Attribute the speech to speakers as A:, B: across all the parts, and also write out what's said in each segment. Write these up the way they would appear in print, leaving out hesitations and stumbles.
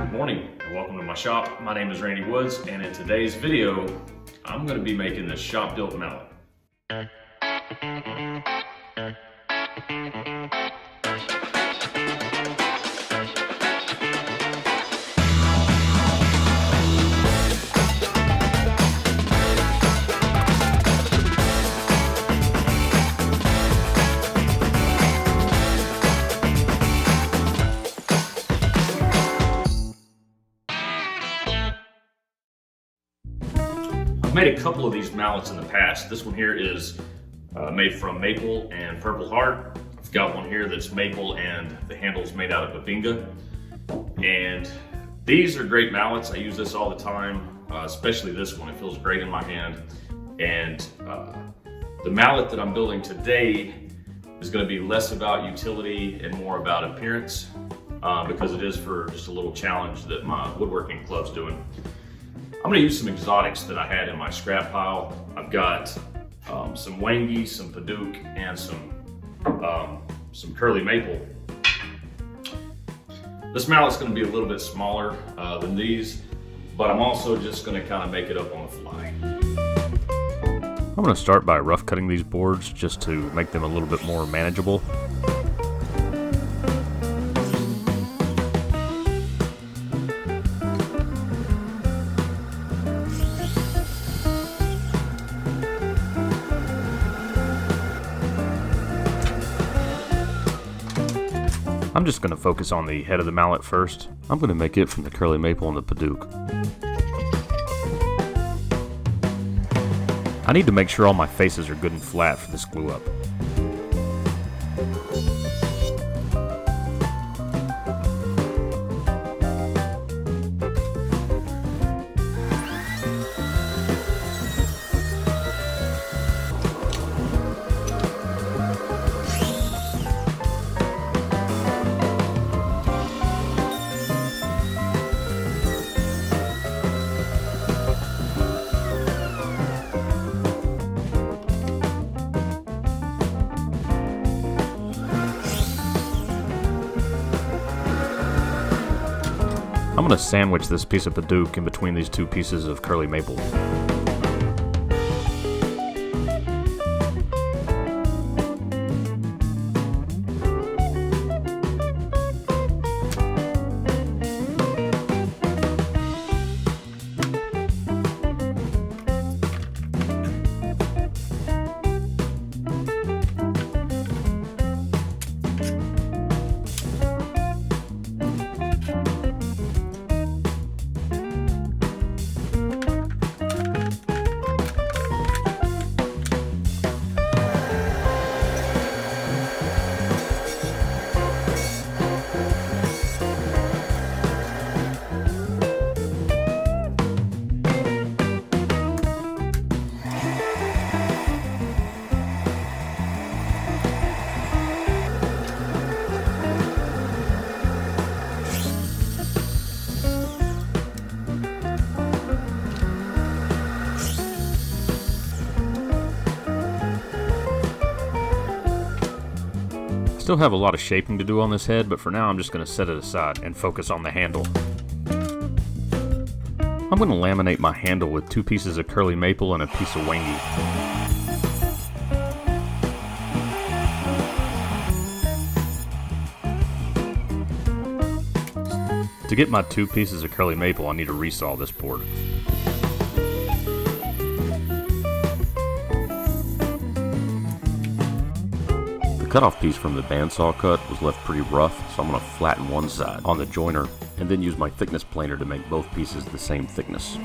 A: Good morning and welcome to my shop. My name is Randy Woods, and in today's video I'm going to be making this shop built mallet. I've made a couple of these mallets in the past. This one here is made from maple and purple heart. I've got one here that's maple and the handle's made out of babinga. And these are great mallets. I use this all the time, especially this one. It feels great in my hand. And the mallet that I'm building today is going to be less about utility and more about appearance because it is for just a little challenge that my woodworking club's doing. I'm going to use some exotics that I had in my scrap pile. I've got some wangi, some padauk, and some curly maple. This mallet's going to be a little bit smaller than these, but I'm also just going to kind of make it up on the fly.
B: I'm going to start by rough cutting these boards just to make them a little bit more manageable. I'm just going to focus on the head of the mallet first. I'm going to make it from the curly maple and the padauk. I need to make sure all my faces are good and flat for this glue up. I'm going to sandwich this piece of padauk in between these two pieces of curly maple. Still have a lot of shaping to do on this head, but for now I'm just going to set it aside and focus on the handle. I'm going to laminate my handle with 2 pieces of curly maple and a piece of wangi. To get my 2 pieces of curly maple, I need to resaw this board. The cutoff piece from the bandsaw cut was left pretty rough, so I'm going to flatten one side on the joiner and then use my thickness planer to make both pieces the same thickness.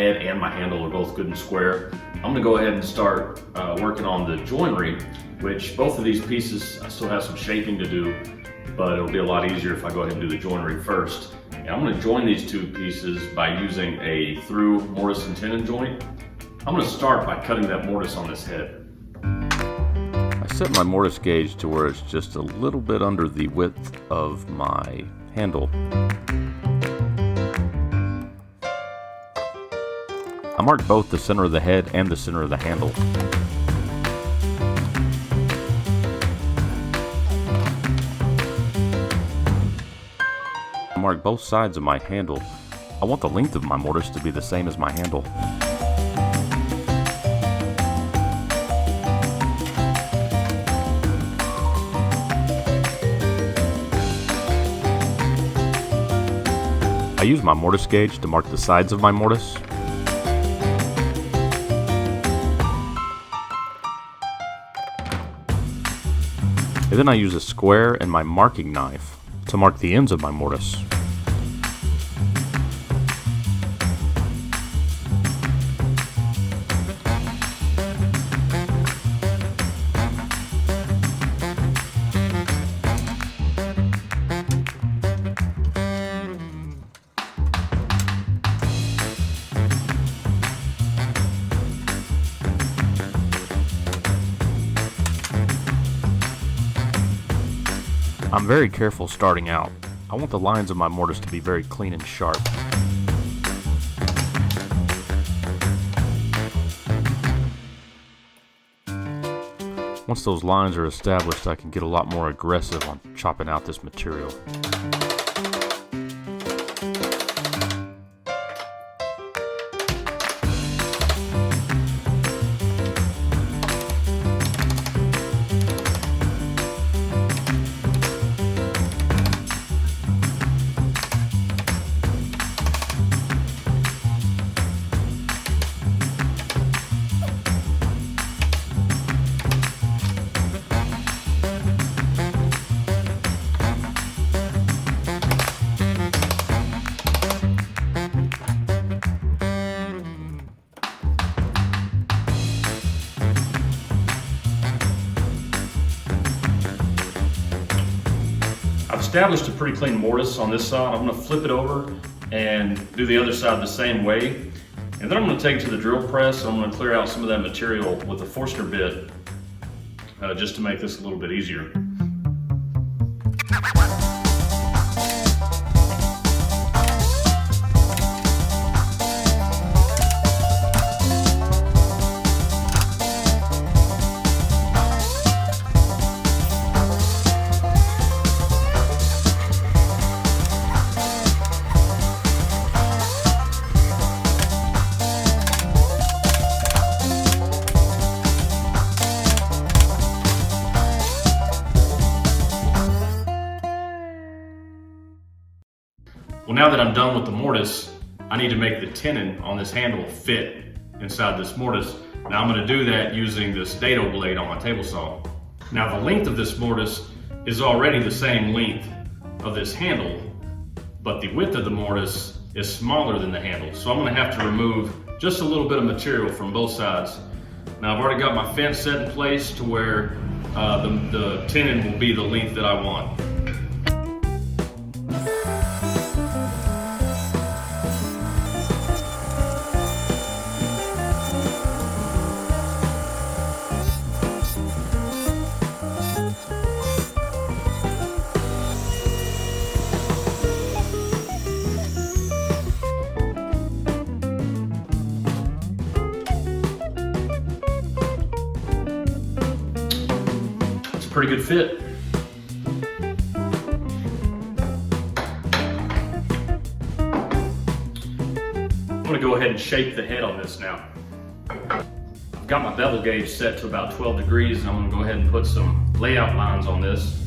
A: head and my handle are both good and square, I'm gonna go ahead and start working on the joinery, which both of these pieces I still have some shaping to do, but it'll be a lot easier if I go ahead and do the joinery first. And I'm gonna join these two pieces by using a through mortise and tenon joint. I'm gonna start by cutting that mortise on this head.
B: I set my mortise gauge to where it's just a little bit under the width of my handle. I marked both the center of the head and the center of the handle. I marked both sides of my handle. I want the length of my mortise to be the same as my handle. I use my mortise gauge to mark the sides of my mortise. And then I use a square and my marking knife to mark the ends of my mortise. I'm very careful starting out. I want the lines of my mortise to be very clean and sharp. Once those lines are established, I can get a lot more aggressive on chopping out this material.
A: I've established a pretty clean mortise on this side. I'm gonna flip it over and do the other side the same way. And then I'm gonna take it to the drill press and I'm gonna clear out some of that material with a Forstner bit just to make this a little bit easier. Well, now that I'm done with the mortise, I need to make the tenon on this handle fit inside this mortise. Now I'm going to do that using this dado blade on my table saw. Now the length of this mortise is already the same length of this handle, but the width of the mortise is smaller than the handle. So I'm going to have to remove just a little bit of material from both sides. Now I've already got my fence set in place to where the tenon will be the length that I want. Pretty good fit. I'm gonna go ahead and shape the head on this now. I've got my bevel gauge set to about 12 degrees and I'm gonna go ahead and put some layout lines on this.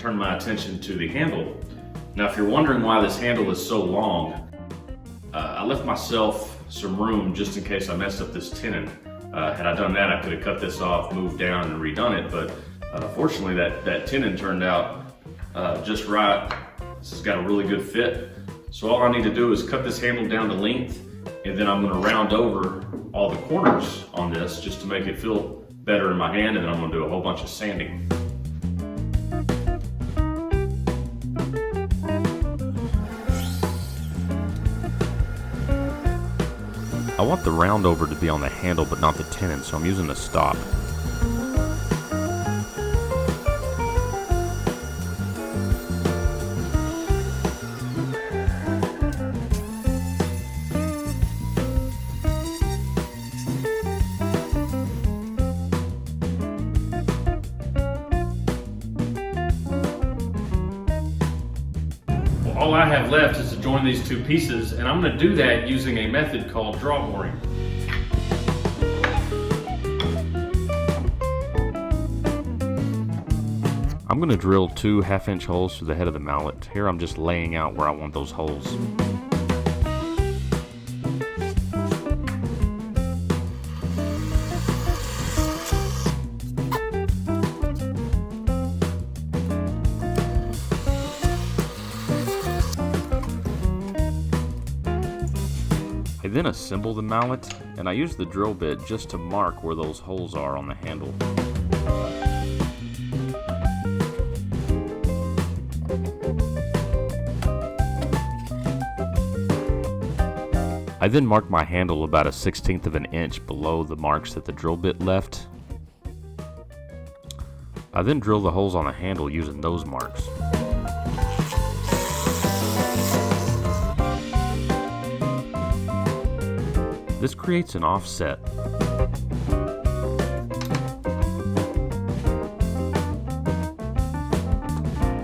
A: turn my attention to the handle. Now, if you're wondering why this handle is so long, I left myself some room just in case I messed up this tenon. Had I done that, I could have cut this off, moved down, and redone it, but fortunately that tenon turned out just right. This has got a really good fit. So all I need to do is cut this handle down to length, and then I'm going to round over all the corners on this just to make it feel better in my hand, and then I'm going to do a whole bunch of sanding.
B: I want the round over to be on the handle but not the tenon, so I'm using the stop.
A: All I have left is to join these two pieces, and I'm going to do that using a method called draw boring.
B: I'm going to drill 2 half-inch holes through the head of the mallet. Here I'm just laying out where I want those holes. I then assemble the mallet, and I use the drill bit just to mark where those holes are on the handle. I then mark my handle about 1/16 of an inch below the marks that the drill bit left. I then drill the holes on the handle using those marks. This creates an offset.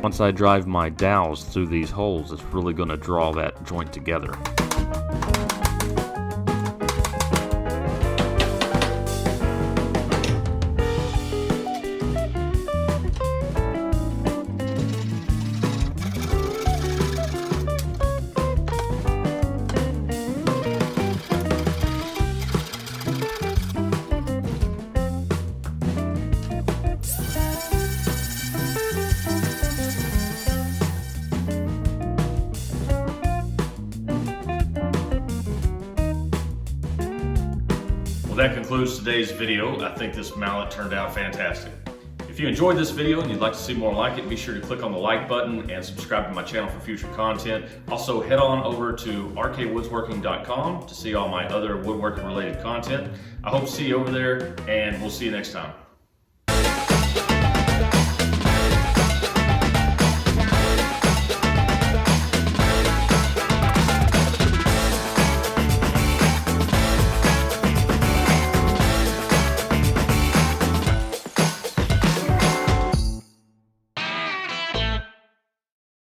B: Once I drive my dowels through these holes, it's really going to draw that joint together.
A: That concludes today's video. I think this mallet turned out fantastic. If you enjoyed this video and you'd like to see more like it, be sure to click on the like button and subscribe to my channel for future content. Also, head on over to rkwoodsworking.com to see all my other woodworking related content. I hope to see you over there, and we'll see you next time.